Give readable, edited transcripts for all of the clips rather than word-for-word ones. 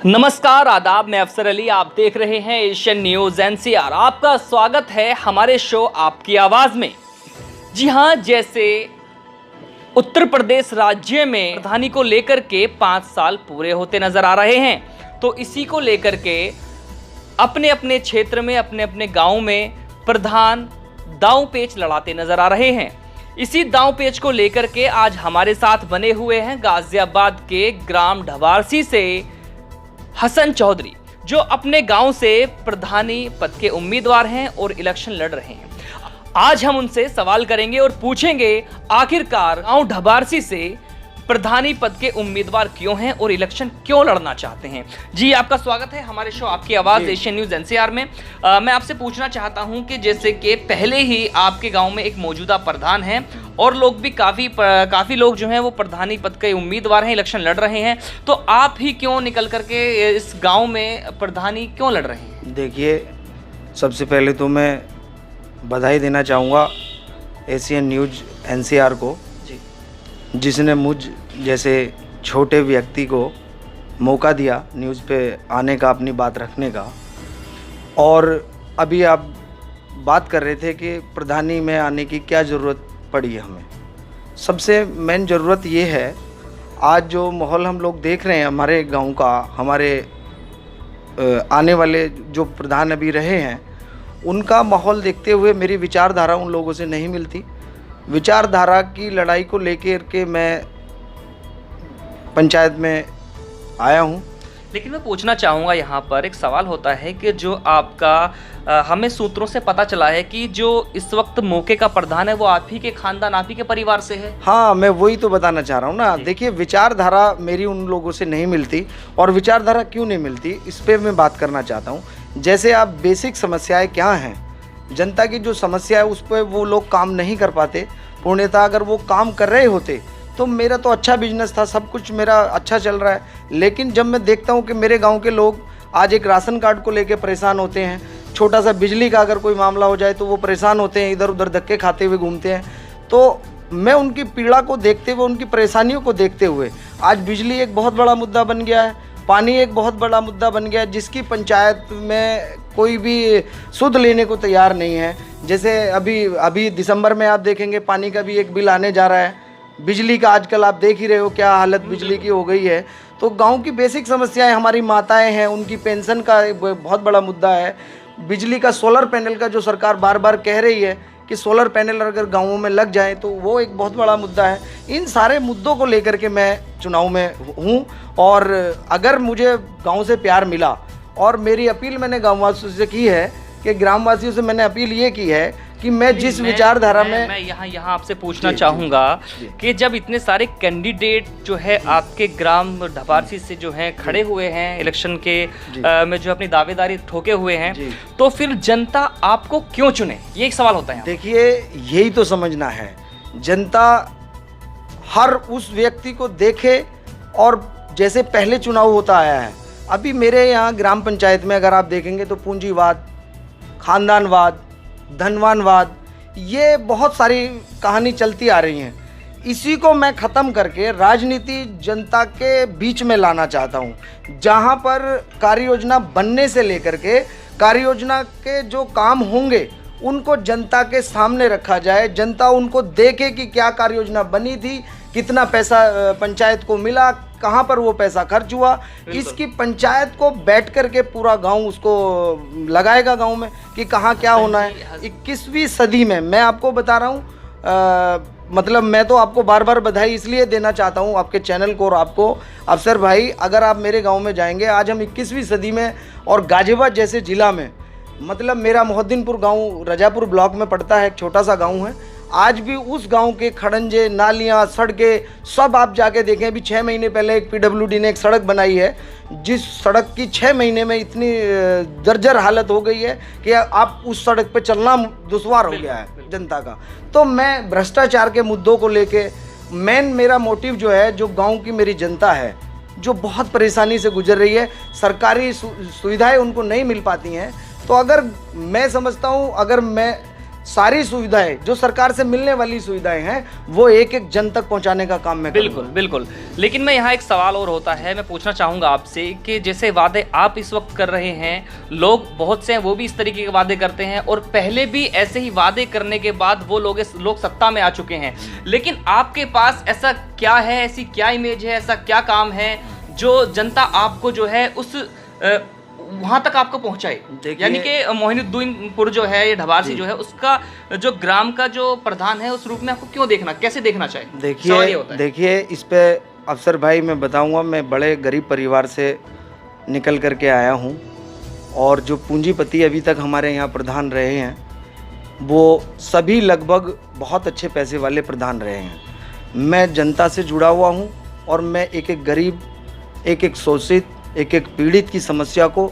नमस्कार आदाब, मैं अफसर अली। आप देख रहे हैं एशियन न्यूज़ एनसीआर। आपका स्वागत है हमारे शो आपकी आवाज़ में। जी हाँ, जैसे उत्तर प्रदेश राज्य में प्रधानी को लेकर के 5 साल पूरे होते नजर आ रहे हैं, तो इसी को लेकर के अपने अपने क्षेत्र में, अपने अपने गांव में प्रधान दांव पेच लड़ाते नजर आ रहे हैं। इसी दांव पेच को लेकर के आज हमारे साथ बने हुए हैं गाजियाबाद के ग्राम ढबारसी से हसन चौधरी, जो अपने गांव से प्रधानी पद के उम्मीदवार हैं और इलेक्शन लड़ रहे हैं। आज हम उनसे सवाल करेंगे और पूछेंगे आखिरकार गांव ढबारसी से प्रधानी पद के उम्मीदवार क्यों हैं और इलेक्शन क्यों लड़ना चाहते हैं। जी, आपका स्वागत है हमारे शो आपकी आवाज़ एशियन न्यूज़ एनसीआर में। मैं आपसे पूछना चाहता हूं कि जैसे कि पहले ही आपके गांव में एक मौजूदा प्रधान है और लोग भी काफ़ी लोग जो हैं वो प्रधानी पद के उम्मीदवार हैं, इलेक्शन लड़ रहे हैं, तो आप ही क्यों निकल करके इस गाँव में प्रधानी क्यों लड़ रहे हैं? देखिए, सबसे पहले तो मैं बधाई देना चाहूँगा एशियन न्यूज़ एनसीआर को, जिसने मुझ जैसे छोटे व्यक्ति को मौका दिया न्यूज़ पे आने का, अपनी बात रखने का। और अभी आप बात कर रहे थे कि प्रधानी में आने की क्या ज़रूरत पड़ी है हमें। सबसे मेन ज़रूरत ये है, आज जो माहौल हम लोग देख रहे हैं हमारे गांव का, हमारे आने वाले जो प्रधान अभी रहे हैं, उनका माहौल देखते हुए मेरी विचारधारा उन लोगों से नहीं मिलती। विचारधारा की लड़ाई को लेकर के मैं पंचायत में आया हूं। लेकिन मैं पूछना चाहूँगा, यहाँ पर एक सवाल होता है कि जो आपका हमें सूत्रों से पता चला है कि जो इस वक्त मौके का प्रधान है वो आप ही के खानदान, आप ही के परिवार से है। हाँ, मैं वही तो बताना चाह रहा हूँ ना। देखिए, विचारधारा मेरी उन लोगों से नहीं मिलती, और विचारधारा क्यों नहीं मिलती इस पर मैं बात करना चाहता हूँ। जैसे आप बेसिक समस्याएँ क्या हैं, जनता की जो समस्या है उस पर वो लोग काम नहीं कर पाते। पूर्णतः अगर वो काम कर रहे होते तो मेरा तो अच्छा बिजनेस था, सब कुछ मेरा अच्छा चल रहा है। लेकिन जब मैं देखता हूँ कि मेरे गांव के लोग आज एक राशन कार्ड को लेकर परेशान होते हैं, छोटा सा बिजली का अगर कोई मामला हो जाए तो वो परेशान होते हैं, इधर उधर धक्के खाते हुए घूमते हैं। तो मैं उनकी पीड़ा को देखते हुए, उनकी परेशानियों को देखते हुए, आज बिजली एक बहुत बड़ा मुद्दा बन गया है, पानी एक बहुत बड़ा मुद्दा बन गया है, जिसकी पंचायत में कोई भी सुध लेने को तैयार नहीं है। जैसे अभी दिसंबर में आप देखेंगे पानी का भी एक बिल आने जा रहा है, बिजली का आजकल आप देख ही रहे हो क्या हालत बिजली की हो गई है। तो गांव की बेसिक समस्याएं, हमारी माताएं हैं, उनकी पेंशन का बहुत बड़ा मुद्दा है। बिजली का सोलर पैनल का जो सरकार बार बार कह रही है कि सोलर पैनल अगर गाँवों में लग जाए तो वो एक बहुत बड़ा मुद्दा है। इन सारे मुद्दों को लेकर के मैं चुनाव में हूँ, और अगर मुझे गाँव से प्यार मिला, और मेरी अपील मैंने गाँववासियों से की है कि ग्रामवासियों से मैंने अपील ये की है कि मैं जिस विचारधारा में मैं यहाँ आपसे पूछना चाहूँगा कि जब इतने सारे कैंडिडेट जो है आपके ग्राम ढबारसी से जो हैं खड़े हुए हैं इलेक्शन के में जो अपनी दावेदारी ठोके हुए हैं, तो फिर जनता आपको क्यों चुने, ये एक सवाल होता है। देखिए, यही तो समझना है, जनता हर उस व्यक्ति को देखे, और जैसे पहले चुनाव होता आया है, अभी मेरे यहाँ ग्राम पंचायत में अगर आप देखेंगे तो पूंजीवाद, खानदानवाद, धनवानवाद, ये बहुत सारी कहानी चलती आ रही हैं। इसी को मैं ख़त्म करके राजनीति जनता के बीच में लाना चाहता हूँ, जहाँ पर कार्य योजना बनने से लेकर के कार्य योजना के जो काम होंगे उनको जनता के सामने रखा जाए, जनता उनको देखे कि क्या कार्य योजना बनी थी, कितना पैसा पंचायत को मिला, कहाँ पर वो पैसा खर्च हुआ। इसकी पंचायत को बैठ कर के पूरा गांव उसको लगाएगा गांव में कि कहाँ क्या होना है। 21वीं सदी में मैं आपको बता रहा हूँ, मतलब मैं तो आपको बार बार बधाई इसलिए देना चाहता हूँ आपके चैनल को और आपको, अफसर भाई। अगर आप मेरे गांव में जाएंगे, आज हम 21वीं सदी में, और गाजियाबाद जैसे ज़िला में, मतलब मेरा मोहद्दीनपुर गांव रजापुर ब्लॉक में पड़ता है, एक छोटा सा गांव है। आज भी उस गांव के खड़ंजे, नालियां, सड़कें सब आप जाके देखें। अभी 6 महीने पहले एक पीडब्ल्यूडी ने एक सड़क बनाई है, जिस सड़क की 6 महीने में इतनी जर्जर हालत हो गई है कि आप उस सड़क पे चलना दुश्वार हो गया है जनता का। तो मैं भ्रष्टाचार के मुद्दों को लेके, मेन मेरा मोटिव जो है, जो गाँव की मेरी जनता है जो बहुत परेशानी से गुजर रही है, सरकारी सुविधाएँ उनको नहीं मिल पाती हैं, तो अगर मैं समझता हूँ, अगर मैं सारी सुविधाएं जो सरकार से मिलने वाली सुविधाएं हैं वो एक एक जन तक पहुंचाने का काम मैं बिल्कुल करूंगा। बिल्कुल। लेकिन मैं यहाँ एक सवाल और होता है, मैं पूछना चाहूँगा आपसे कि जैसे वादे आप इस वक्त कर रहे हैं, लोग बहुत से हैं वो भी इस तरीके के वादे करते हैं और पहले भी ऐसे ही वादे करने के बाद वो लोग सत्ता में आ चुके हैं, लेकिन आपके पास ऐसा क्या है, ऐसी क्या इमेज है, ऐसा क्या काम है जो जनता आपको जो है उस वहाँ तक आपको पहुँचाए? देखिए- यानी कि मोहिनुद्दीनपुर जो है, ये ढबारसी जो है, उसका जो ग्राम का जो प्रधान है उस रूप में आपको क्यों देखना, कैसे देखना चाहिए? सवाल ये होता है। देखिए इस पे अफसर भाई मैं बताऊंगा, मैं बड़े गरीब परिवार से निकल करके आया हूं और जो पूंजीपति अभी तक हमारे यहाँ प्रधान रहे हैं वो सभी लगभग बहुत अच्छे पैसे वाले प्रधान रहे हैं। मैं जनता से जुड़ा हुआ हूं और मैं एक एक गरीब, एक एक शोषित, एक एक पीड़ित की समस्या को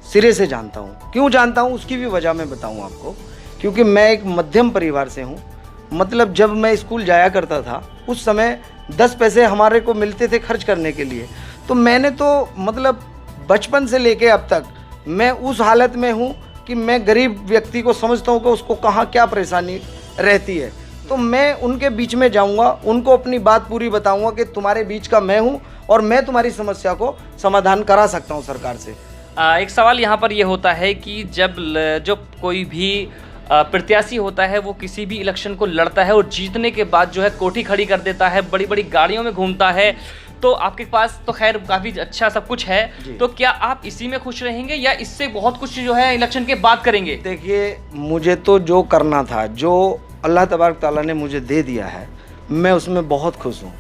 सिरे से जानता हूँ। क्यों जानता हूँ उसकी भी वजह मैं बताऊँ आपको। क्योंकि मैं एक मध्यम परिवार से हूँ, मतलब जब मैं स्कूल जाया करता था उस समय 10 पैसे हमारे को मिलते थे खर्च करने के लिए। तो मैंने तो मतलब बचपन से लेके अब तक मैं उस हालत में हूँ कि मैं गरीब व्यक्ति को समझता हूँ कि उसको कहाँ क्या परेशानी रहती है। तो मैं उनके बीच में जाऊँगा, उनको अपनी बात पूरी बताऊँगा कि तुम्हारे बीच का मैं हूँ और मैं तुम्हारी समस्या को समाधान करा सकता हूँ सरकार से। एक सवाल यहाँ पर यह होता है कि जो कोई भी प्रत्याशी होता है वो किसी भी इलेक्शन को लड़ता है और जीतने के बाद जो है कोठी खड़ी कर देता है, बड़ी बड़ी गाड़ियों में घूमता है, तो आपके पास तो खैर काफ़ी अच्छा सब कुछ है, तो क्या आप इसी में खुश रहेंगे या इससे बहुत कुछ जो है इलेक्शन के बाद करेंगे? देखिए मुझे तो जो करना था, जो अल्लाह तबारक ताला ने मुझे दे दिया है, मैं उसमें बहुत खुश हूँ।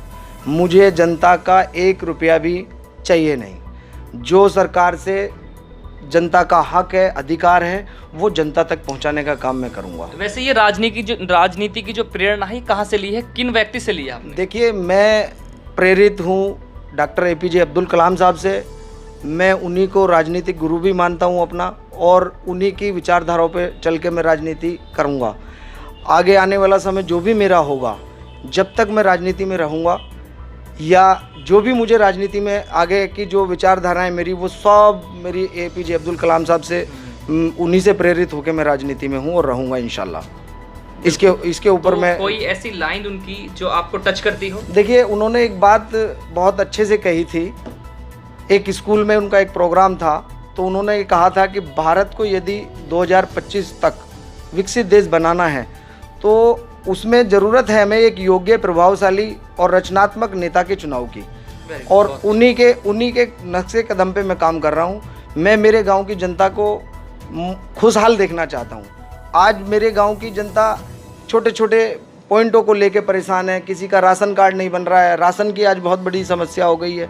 मुझे जनता का 1 रुपया भी चाहिए नहीं। जो सरकार से जनता का हक है, अधिकार है, वो जनता तक पहुंचाने का काम मैं करूंगा। वैसे ये राजनीति की जो प्रेरणा है कहाँ से ली है, किन व्यक्ति से ली है आपने? देखिए मैं प्रेरित हूँ डॉक्टर APJ अब्दुल कलाम साहब से। मैं उन्हीं को राजनीतिक गुरु भी मानता हूँ अपना, और उन्हीं की विचारधाराओं पे चल के मैं राजनीति करूँगा। आगे आने वाला समय जो भी मेरा होगा, जब तक मैं राजनीति में रहूँगा या जो भी मुझे राजनीति में आगे की जो विचारधाराएं मेरी, वो सब मेरी APJ अब्दुल कलाम साहब से, उन्हीं से प्रेरित होकर मैं राजनीति में हूँ और रहूँगा इंशाल्लाह। इसके ऊपर तो मैं कोई ऐसी लाइन उनकी जो आपको टच करती हो? देखिए उन्होंने एक बात बहुत अच्छे से कही थी। एक स्कूल में उनका एक प्रोग्राम था, तो उन्होंने ये कहा था कि भारत को यदि 2025 तक विकसित देश बनाना है तो उसमें ज़रूरत है हमें एक योग्य, प्रभावशाली और रचनात्मक नेता के चुनाव की। और उन्हीं के नक्शे कदम पे मैं काम कर रहा हूँ। मैं मेरे गांव की जनता को खुशहाल देखना चाहता हूँ। आज मेरे गांव की जनता छोटे छोटे पॉइंटों को लेके परेशान है। किसी का राशन कार्ड नहीं बन रहा है, राशन की आज बहुत बड़ी समस्या हो गई है।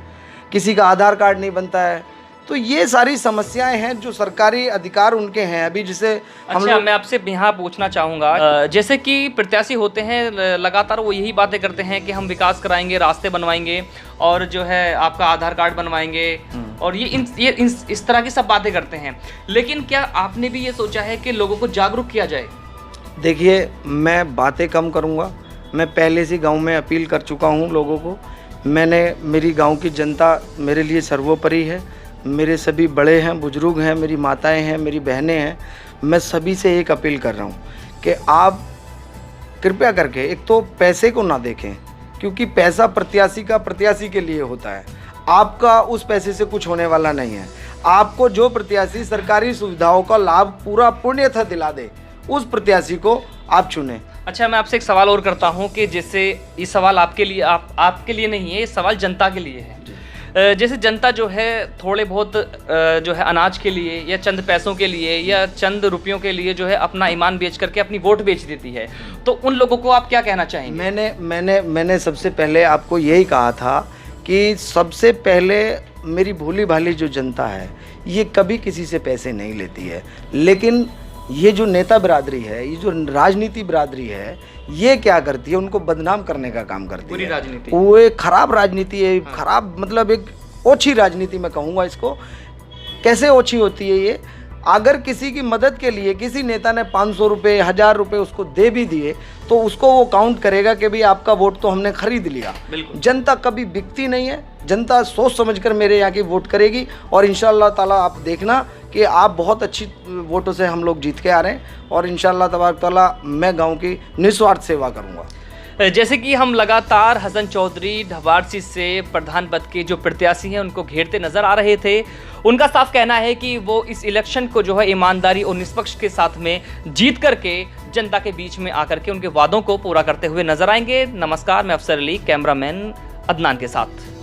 किसी का आधार कार्ड नहीं बनता है। तो ये सारी समस्याएं हैं जो सरकारी अधिकार उनके हैं अभी, जिसे हम अच्छा, मैं आपसे यहाँ पूछना चाहूँगा, जैसे कि प्रत्याशी होते हैं लगातार वो यही बातें करते हैं कि हम विकास कराएंगे, रास्ते बनवाएंगे और जो है आपका आधार कार्ड बनवाएंगे, और ये इस तरह की सब बातें करते हैं। लेकिन क्या आपने भी ये सोचा है कि लोगों को जागरूक किया जाए? देखिए मैं बातें कम करूँगा। मैं पहले से गाँव में अपील कर चुका हूँ लोगों को। मेरी गाँव की जनता मेरे लिए सर्वोपरि है। मेरे सभी बड़े हैं, बुजुर्ग हैं, मेरी माताएं हैं, मेरी बहनें हैं। मैं सभी से एक अपील कर रहा हूं कि आप कृपया करके एक तो पैसे को ना देखें, क्योंकि पैसा प्रत्याशी के लिए होता है। आपका उस पैसे से कुछ होने वाला नहीं है। आपको जो प्रत्याशी सरकारी सुविधाओं का लाभ पूर्णतः दिला दे, उस प्रत्याशी को आप चुनें। अच्छा, मैं आपसे एक सवाल और करता हूं कि जैसे ये सवाल आपके लिए नहीं है, ये सवाल जनता के लिए है। जैसे जनता जो है थोड़े बहुत जो है अनाज के लिए या चंद पैसों के लिए या चंद रुपयों के लिए जो है अपना ईमान बेच करके अपनी वोट बेच देती है, तो उन लोगों को आप क्या कहना चाहेंगे? मैंने सबसे पहले आपको यही कहा था कि सबसे पहले मेरी भोली भाली जो जनता है ये कभी किसी से पैसे नहीं लेती है। लेकिन ये जो नेता बिरादरी है, ये जो राजनीति बिरादरी है, ये क्या करती है, उनको बदनाम करने का काम करती है। पूरी राजनीति वो एक खराब राजनीति है। खराब मतलब एक ओछी राजनीति मैं कहूँगा इसको। कैसे ओछी होती है ये? अगर किसी की मदद के लिए किसी नेता ने 500 रुपये, 1000 रुपये उसको दे भी दिए, तो उसको वो काउंट करेगा कि भाई आपका वोट तो हमने खरीद लिया। जनता कभी बिकती नहीं है। जनता सोच समझकर मेरे यहाँ की वोट करेगी और इंशाअल्लाह ताला आप देखना कि आप बहुत अच्छी वोटों से हम लोग जीत के आ रहे हैं और इंशाअल्लाह तबारक तआला मैं गांव की निस्वार्थ सेवा करूंगा। जैसे कि हम लगातार हसन चौधरी ढवारसी से प्रधान पद के जो प्रत्याशी हैं उनको घेरते नजर आ रहे थे, उनका साफ कहना है कि वो इस इलेक्शन को जो है ईमानदारी और निष्पक्ष के साथ में जीत करके जनता के बीच में आकर के उनके वादों को पूरा करते हुए नजर आएंगे। नमस्कार, मैं अफसर अली, कैमरामैन अदनान के साथ।